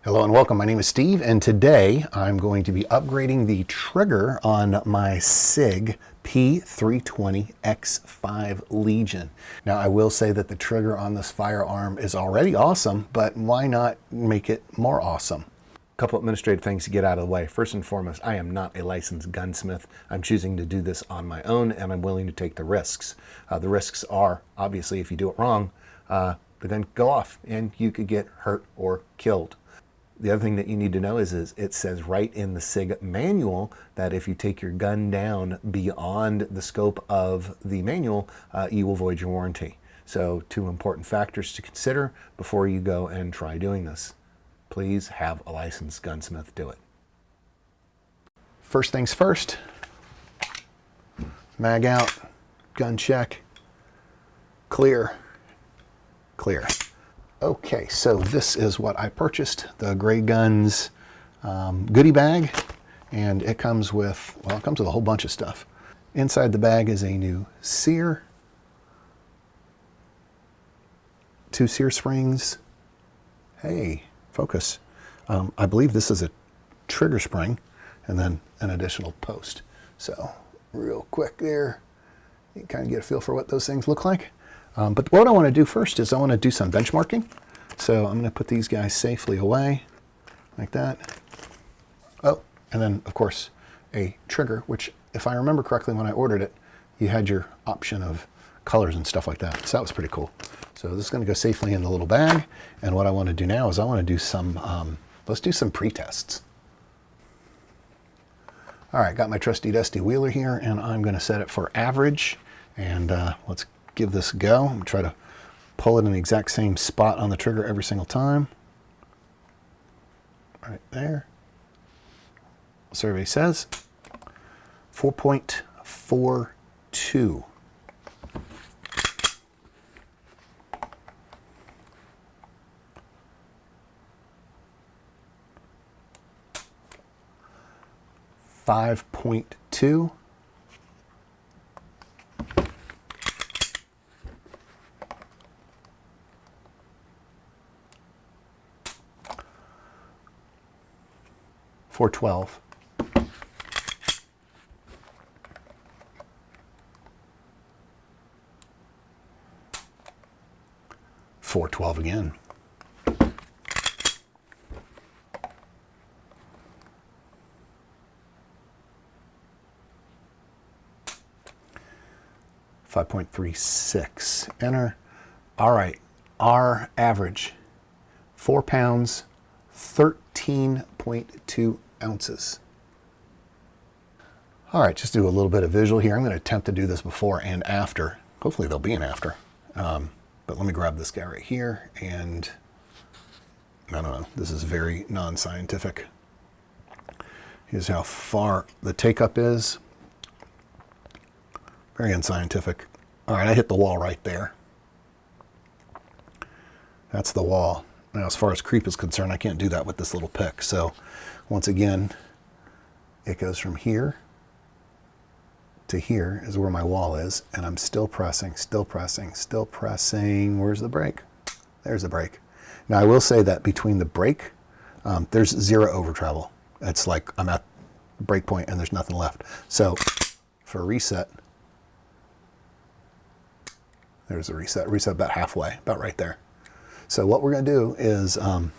Hello and welcome. My name is Steve, and today I'm going to be upgrading the trigger on my Sig P320 X5 Legion. Now, I will say that the trigger on this firearm is already awesome, but why not make it more awesome? A couple administrative things to get out of the way. First and foremost, I am not a licensed gunsmith. I'm choosing to do this on my own, and I'm willing to take the risks. The risks are, obviously, if you do it wrong, the gun could go off and you could get hurt or killed. The other thing that you need to know is it says right in the SIG manual that if you take your gun down beyond the scope of the manual, you will void your warranty. So two important factors to consider before you go and try doing this. Please have a licensed gunsmith do it. First things first, mag out, gun check, clear, clear. Okay, so this is what I purchased, the GrayGuns goodie bag, and it comes with, well, it comes with a whole bunch of stuff. Inside the bag is a new sear, 2 sear springs. Hey, focus. I believe this is a trigger spring, and then an additional post. So, real quick there, you can kind of get a feel for what those things look like. But what I want to do first is I want to do some benchmarking. So I'm going to put these guys safely away, like that. Oh, and then, of course, a trigger, which, if I remember correctly when I ordered it, you had your option of colors and stuff like that. So that was pretty cool. So this is going to go safely in the little bag. And what I want to do now is I want to do some, let's do some pre-tests. All right, got my trusty dusty wheeler here, and I'm going to set it for average. And let's give this a go. I'm going to try to pull it in the exact same spot on the trigger every single time. Right there. Survey says 4.42. .2. 412. 412 again. 5.36. Enter. All right. Our average, 4 pounds, 13.2 ounces. All right, just do a little bit of visual here. I'm going to attempt to do this before and after. Hopefully there'll be an after. But let me grab this guy right here, and I don't know. This is very non-scientific. Here's how far the take-up is. Very unscientific. All right, I hit the wall right there. That's the wall. Now, as far as creep is concerned, I can't do that with this little pick. So, once again, it goes from here to here is where my wall is, and I'm still pressing, still pressing, still pressing. Where's the break? There's the break. Now, I will say that between the break, there's 0 over travel. It's like I'm at break point and there's nothing left. So, for reset, there's a reset. Reset about halfway, about right there. So what we're going to do is go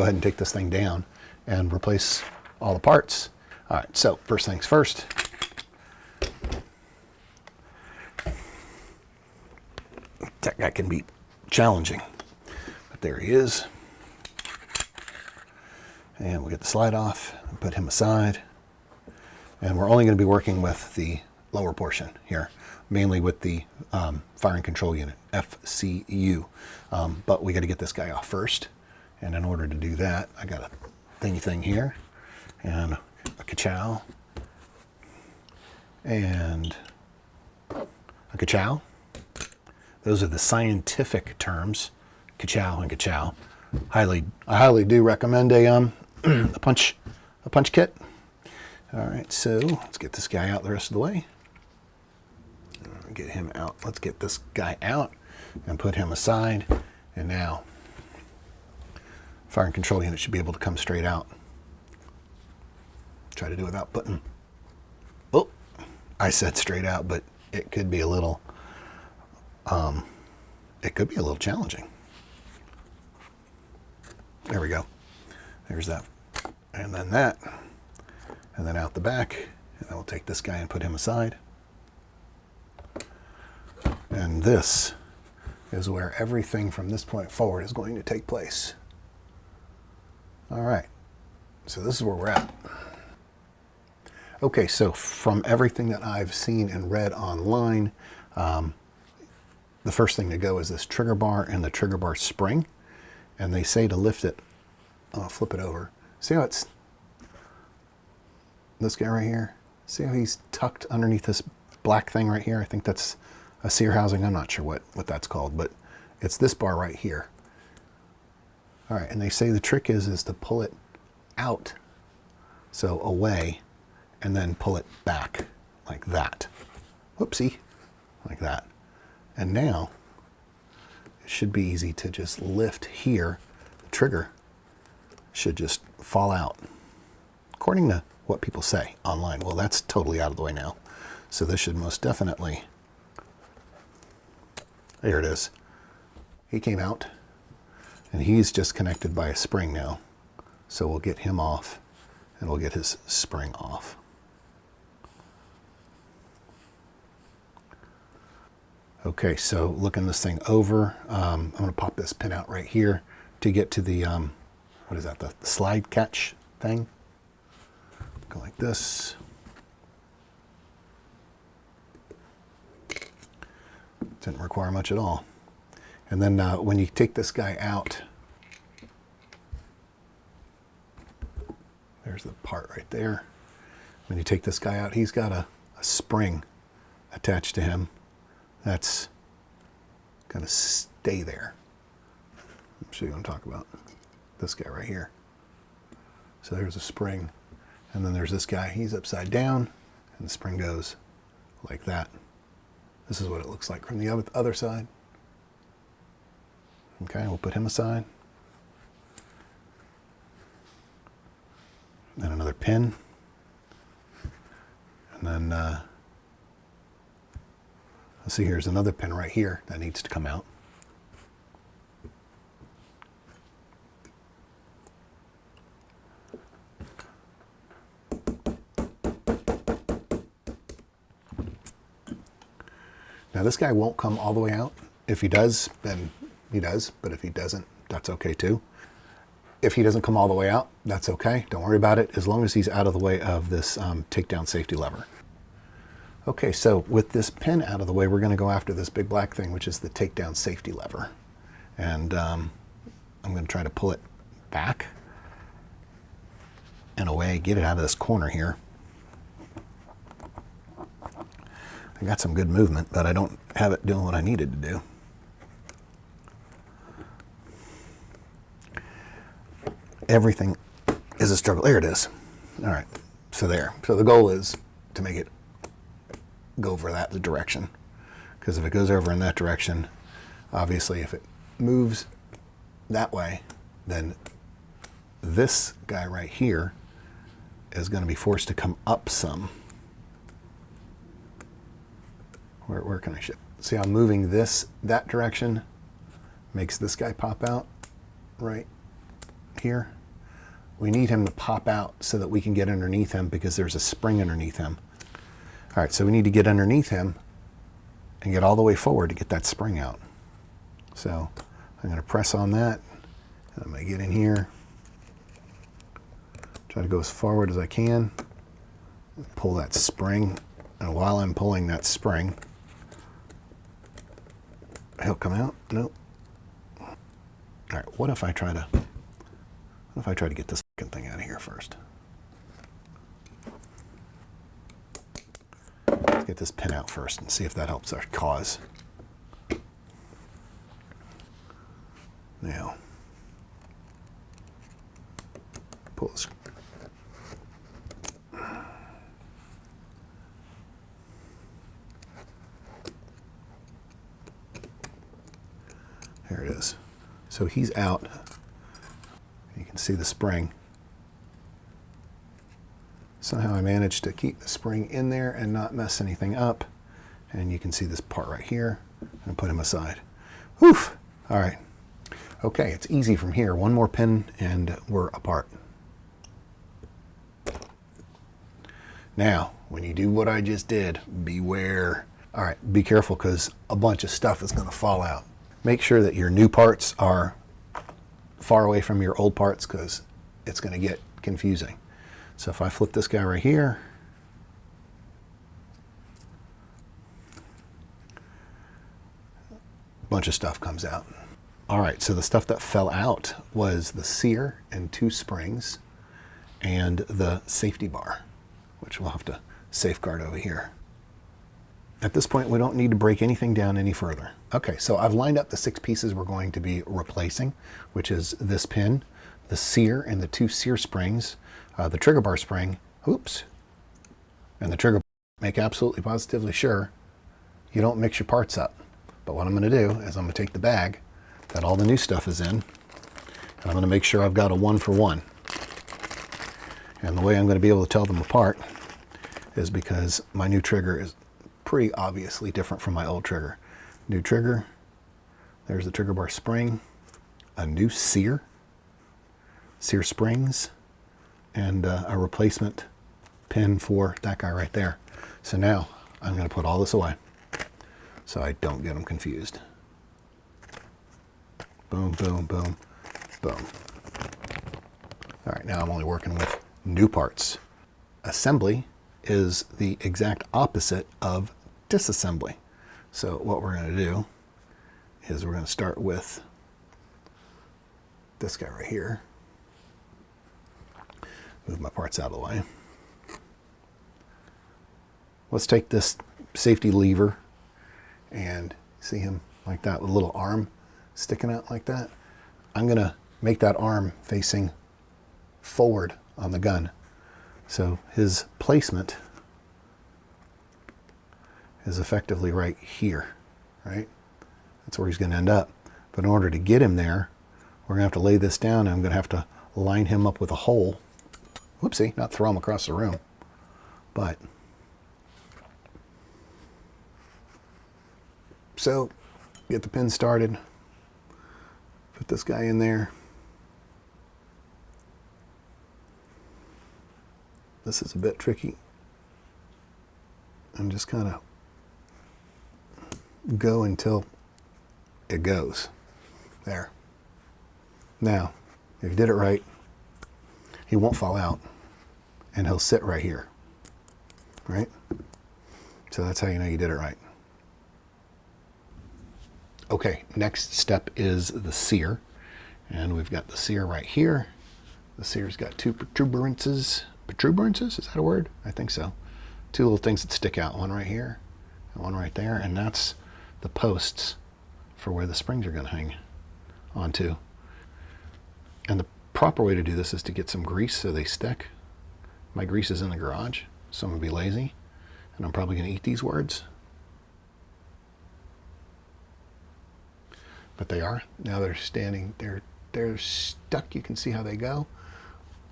ahead and take this thing down and replace all the parts. All right, so first things first. That guy can be challenging, but there he is. And we'll get the slide off and put him aside. And we're only going to be working with the lower portion here, mainly with the firing control unit, FCU. But we got to get this guy off first. And in order to do that, I got a thingy thing here, and a ka-chow, and a ka-chow. Those are the scientific terms, ka-chow and ka-chow. I highly do recommend a punch kit. All right, so let's get this guy out the rest of the way. Get him out. Let's get this guy out and put him aside. And now firing control unit should be able to come straight out. Try to do it without putting, oh, I said straight out, but it could be a little, challenging. There we go. There's that. And then that, and then out the back, and then we'll take this guy and put him aside. And this is where everything from this point forward is going to take place. All right, so this is where we're at. Okay, so from everything that I've seen and read online, the first thing to go is this trigger bar and the trigger bar spring. And they say to lift it, I'll flip it over. See how it's, this guy right here? See how he's tucked underneath this black thing right here? I think that's a sear housing. I'm not sure what that's called, but it's this bar right here. All right, and they say the trick is to pull it out, so away, and then pull it back like that. Whoopsie, like that. And now it should be easy to just lift here. The trigger should just fall out, according to what people say online. Well, that's totally out of the way now. So this should most definitely, there it is. He came out, and he's just connected by a spring now. So we'll get him off, and we'll get his spring off. Okay, so looking this thing over, I'm going to pop this pin out right here to get to the, what is that, the slide catch thing. Go like this. Didn't require much at all. And then when you take this guy out, there's the part right there. When you take this guy out, he's got a spring attached to him. That's going to stay there. I'll show you what I'm talking about. This guy right here. So there's a spring. And then there's this guy. He's upside down. And the spring goes like that. This is what it looks like from the other side. Okay, we'll put him aside. And another pin. And then let's see, here's another pin right here that needs to come out. Now this guy won't come all the way out. If he does, then he does, but if he doesn't, that's okay too. If he doesn't come all the way out, that's okay. Don't worry about it, as long as he's out of the way of this takedown safety lever. Okay, so with this pin out of the way, we're going to go after this big black thing, which is the takedown safety lever. And I'm going to try to pull it back and away, get it out of this corner here. I got some good movement, but I don't have it doing what I needed to do. Everything is a struggle. There it is. All right, so there. So the goal is to make it go over that direction, because if it goes over in that direction, obviously if it moves that way, then this guy right here is going to be forced to come up some. Where can I shift? See how I'm moving that direction makes this guy pop out right here. We need him to pop out so that we can get underneath him, because there's a spring underneath him. All right, so we need to get underneath him and get all the way forward to get that spring out. So I'm going to press on that, and I'm going to get in here, try to go as forward as I can, pull that spring, and while I'm pulling that spring, he'll come out. Nope. All right, what if I try to get this fucking thing out of here first? Let's get this pin out first and see if that helps our cause. Now, pull this. There it is. So he's out. You can see the spring. Somehow I managed to keep the spring in there and not mess anything up. And you can see this part right here, and put him aside. Whew! All right. Okay, it's easy from here. One more pin and we're apart. Now, when you do what I just did, beware. All right, be careful because a bunch of stuff is going to fall out. Make sure that your new parts are far away from your old parts because it's going to get confusing. So if I flip this guy right here, a bunch of stuff comes out. All right, so the stuff that fell out was the sear and 2 springs and the safety bar, which we'll have to safeguard over here. At this point, we don't need to break anything down any further. Okay, so I've lined up the 6 pieces we're going to be replacing, which is this pin, the sear and the 2 sear springs, the trigger bar spring, oops, and the trigger bar. Make absolutely positively sure you don't mix your parts up. But what I'm going to do is I'm going to take the bag that all the new stuff is in, and I'm going to make sure I've got a 1-for-1. And the way I'm going to be able to tell them apart is because my new trigger is pretty obviously different from my old trigger. New trigger, there's the trigger bar spring, a new sear springs, and a replacement pin for that guy right there. So now I'm going to put all this away so I don't get them confused. Boom, boom, boom, boom. All right, now I'm only working with new parts. Assembly is the exact opposite of disassembly. So what we're going to do is we're going to start with this guy right here. Move my parts out of the way. Let's take this safety lever and see him like that with a little arm sticking out like that. I'm going to make that arm facing forward on the gun. So his placement is effectively right here, right? That's where he's going to end up. But in order to get him there, we're going to have to lay this down, and I'm going to have to line him up with a hole. Whoopsie, not throw him across the room. But, so, get the pin started. Put this guy in there. This is a bit tricky. And just kind of go until it goes. There. Now, if you did it right, he won't fall out and he'll sit right here. Right? So that's how you know you did it right. Okay, next step is the sear. And we've got the sear right here. The sear's got 2 protuberances. Protuberances? Is that a word? I think so. 2 little things that stick out. One right here and one right there. And that's the posts for where the springs are going to hang onto. And the proper way to do this is to get some grease so they stick. My grease is in the garage, so I'm going to be lazy. And I'm probably going to eat these words. But they are. Now they're standing. They're stuck. You can see how they go.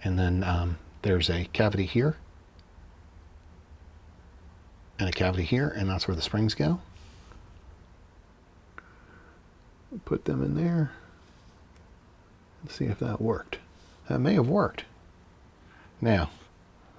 And then there's a cavity here. And a cavity here. And that's where the springs go. Put them in there. Let's see if that worked. That may have worked. Now,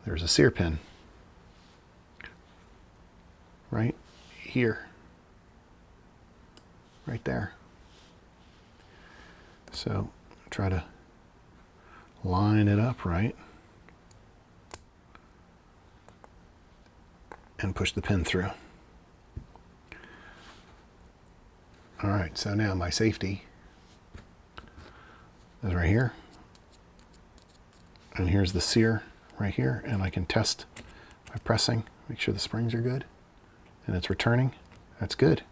there's a sear pin. Right here. Right there. So try to line it up right and push the pin through. All right, so now my safety is right here. And here's the sear right here, and I can test by pressing, make sure the springs are good. And it's returning. That's good.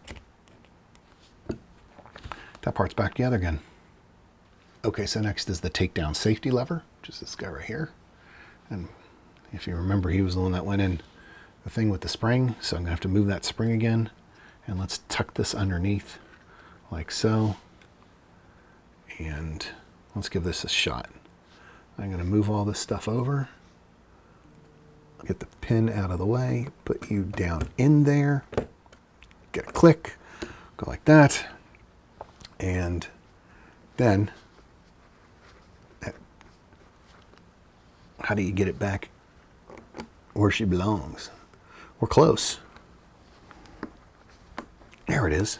That part's back together again. Okay, so next is the takedown safety lever, which is this guy right here. And if you remember, he was the one that went in the thing with the spring, so I'm gonna have to move that spring again. And let's tuck this underneath like so. And let's give this a shot. I'm going to move all this stuff over, get the pin out of the way, put you down in there, get a click, go like that, and then how do you get it back where she belongs? We're close. There it is.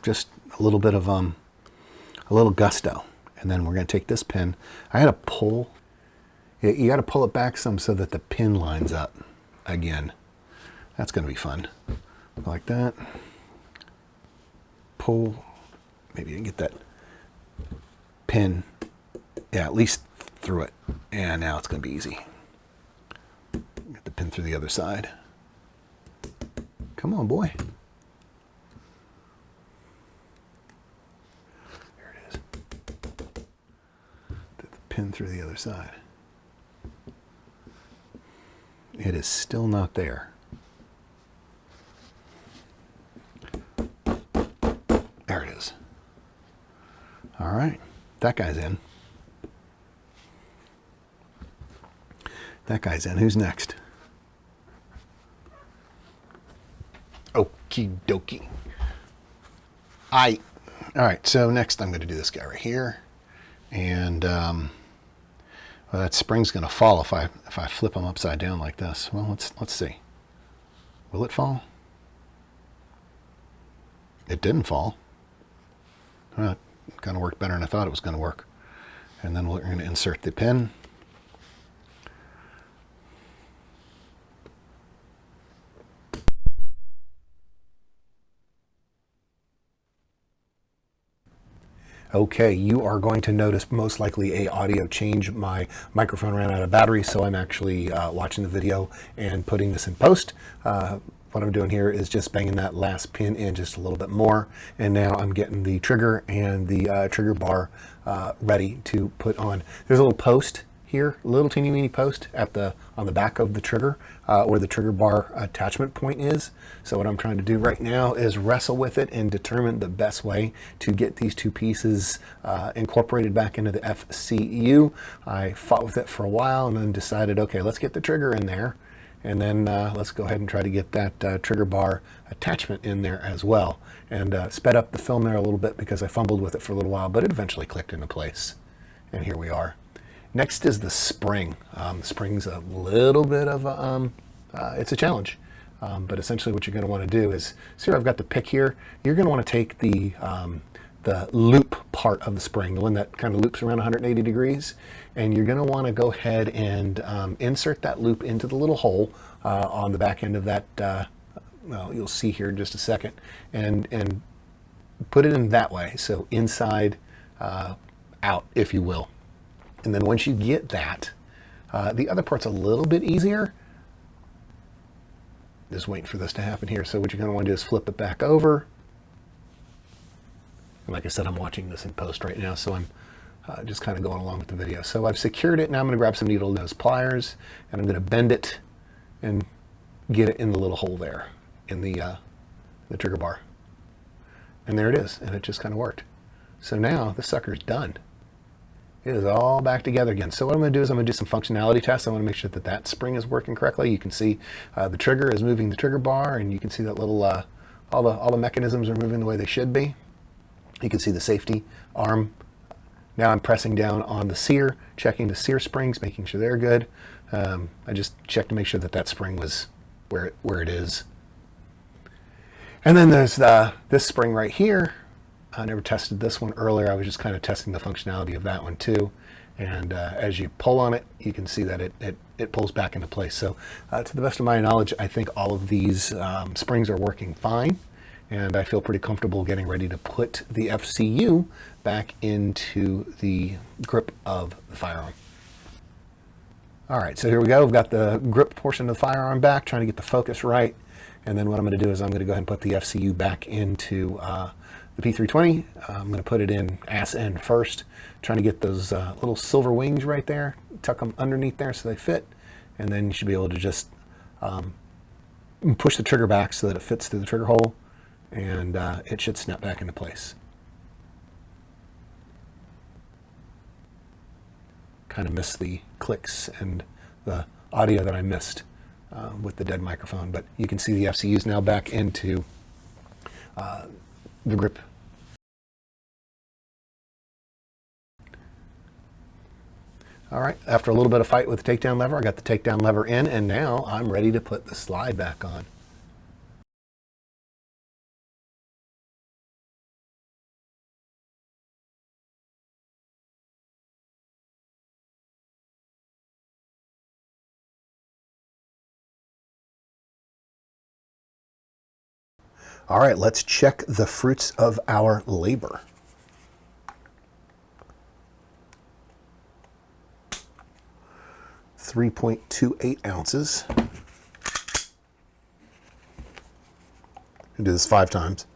Just a little bit of a little gusto. And then we're going to take this pin. I had to pull. You got to pull it back some so that the pin lines up again. That's going to be fun. Like that. Pull. Maybe you can get that pin, yeah, at least through it. And now it's going to be easy. Get the pin through the other side. Come on, boy. There it is. Get the pin through the other side. It is still not there. There it is. All right, that guy's in. That guy's in. Who's next? Okie dokie. All right, so next I'm going to do this guy right here. And well, that spring's going to fall if I flip him upside down like this. Well, let's see. Will it fall? It didn't fall. Well, it kind of worked better than I thought it was going to work. And then we're going to insert the pin. Okay, you are going to notice most likely a audio change. My microphone ran out of battery, so I'm actually watching the video and putting this in post. What I'm doing here is just banging that last pin in just a little bit more, and now I'm getting the trigger and the trigger bar ready to put on. There's a little post here, a little teeny weeny post on the back of the trigger where the trigger bar attachment point is. So what I'm trying to do right now is wrestle with it and determine the best way to get these two pieces incorporated back into the FCU. I fought with it for a while and then decided, okay, let's get the trigger in there. And then let's go ahead and try to get that trigger bar attachment in there as well. And sped up the film there a little bit because I fumbled with it for a little while, but it eventually clicked into place. And here we are. Next is the spring. The spring's a little bit of a, it's a challenge. But essentially what you're going to want to do is, see where I've got the pick here? You're going to want to take the loop part of the spring, the one that kind of loops around 180 degrees, and you're going to want to go ahead and insert that loop into the little hole on the back end of that, well, you'll see here in just a second, and put it in that way, so inside out, if you will. And then once you get that, the other part's a little bit easier. Just waiting for this to happen here. So what you're going to want to do is flip it back over. And like I said, I'm watching this in post right now, so I'm just kind of going along with the video. So I've secured it. Now I'm going to grab some needle nose pliers, and I'm going to bend it and get it in the little hole there in the trigger bar. And there it is, and it just kind of worked. So now the sucker's done. It is all back together again. So what I'm going to do is I'm going to do some functionality tests. I want to make sure that that spring is working correctly. You can see the trigger is moving the trigger bar, and you can see that little all the mechanisms are moving the way they should be. You can see the safety arm. Now I'm pressing down on the sear, checking the sear springs, making sure they're good. I just checked to make sure that that spring was where it is. And then there's this spring right here. I never tested this one earlier. I was just kind of testing the functionality of that one too. And as you pull on it, you can see that it pulls back into place. So to the best of my knowledge, I think all of these springs are working fine. And I feel pretty comfortable getting ready to put the FCU back into the grip of the firearm. All right, so here we go. We've got the grip portion of the firearm back, trying to get the focus right. And then what I'm going to do is I'm going to go ahead and put the FCU back into the P320. I'm going to put it in ass end first, trying to get those little silver wings right there, tuck them underneath there so they fit. And then you should be able to just push the trigger back so that it fits through the trigger hole. And it should snap back into place. kind of miss the clicks and the audio that I missed with the dead microphone. But you can see the FCU's now back into the grip. All right, after a little bit of fight with the takedown lever, I got the takedown lever in, and now I'm ready to put the slide back on. All right, let's check the fruits of our labor. .28 ounces. Do this 5 times.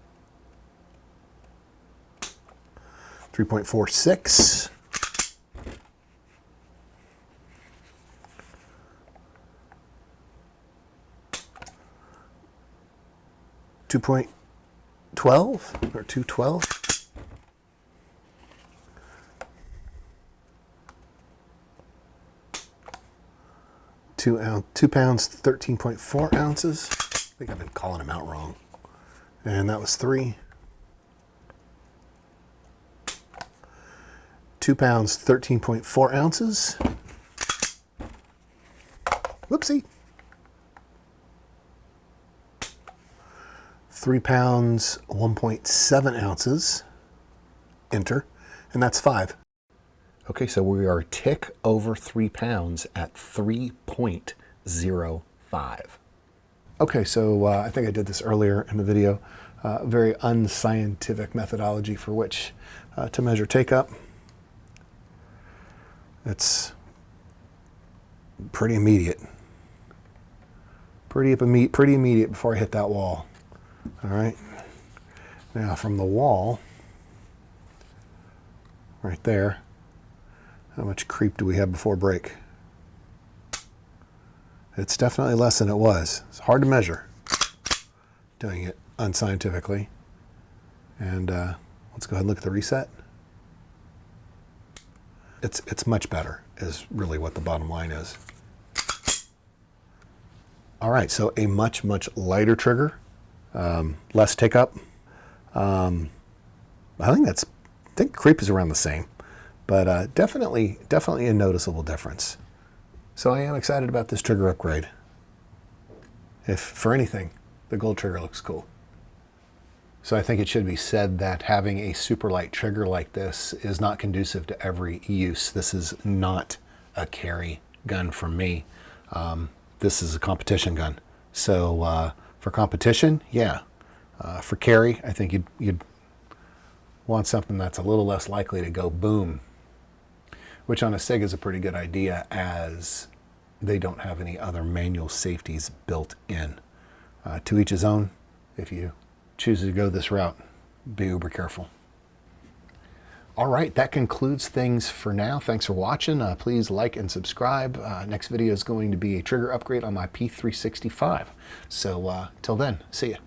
3.46. 2.12 or 212. 2 pounds, 13.4 ounces. I think I've been calling them out wrong. And that was 3. 2 pounds, 13.4 ounces. Whoopsie. 3 pounds, 1.7 ounces. Enter. And that's 5. Okay, so we are a tick over 3 pounds at 3.05. Okay, so I think I did this earlier in the video. Very unscientific methodology for which to measure take up. It's pretty immediate. Pretty immediate before I hit that wall. All right. Now from the wall, right there, how much creep do we have before break? It's definitely less than it was. It's hard to measure doing it unscientifically. And let's go ahead and look at the reset. It's much better is really what the bottom line is. All right, so a much lighter trigger, less take up. I think creep is around the same, but definitely a noticeable difference. So I am excited about this trigger upgrade. If for anything, the gold trigger looks cool. So I think it should be said that having a super light trigger like this is not conducive to every use. This is not a carry gun for me. This is a competition gun. So for competition, yeah. For carry, I think you'd want something that's a little less likely to go boom, which on a SIG is a pretty good idea as they don't have any other manual safeties built in. To each his own. If you choose to go this route, be uber careful. All right, that concludes things for now. Thanks for watching. Please like and subscribe. Next video is going to be a trigger upgrade on my P365. So till then, see ya.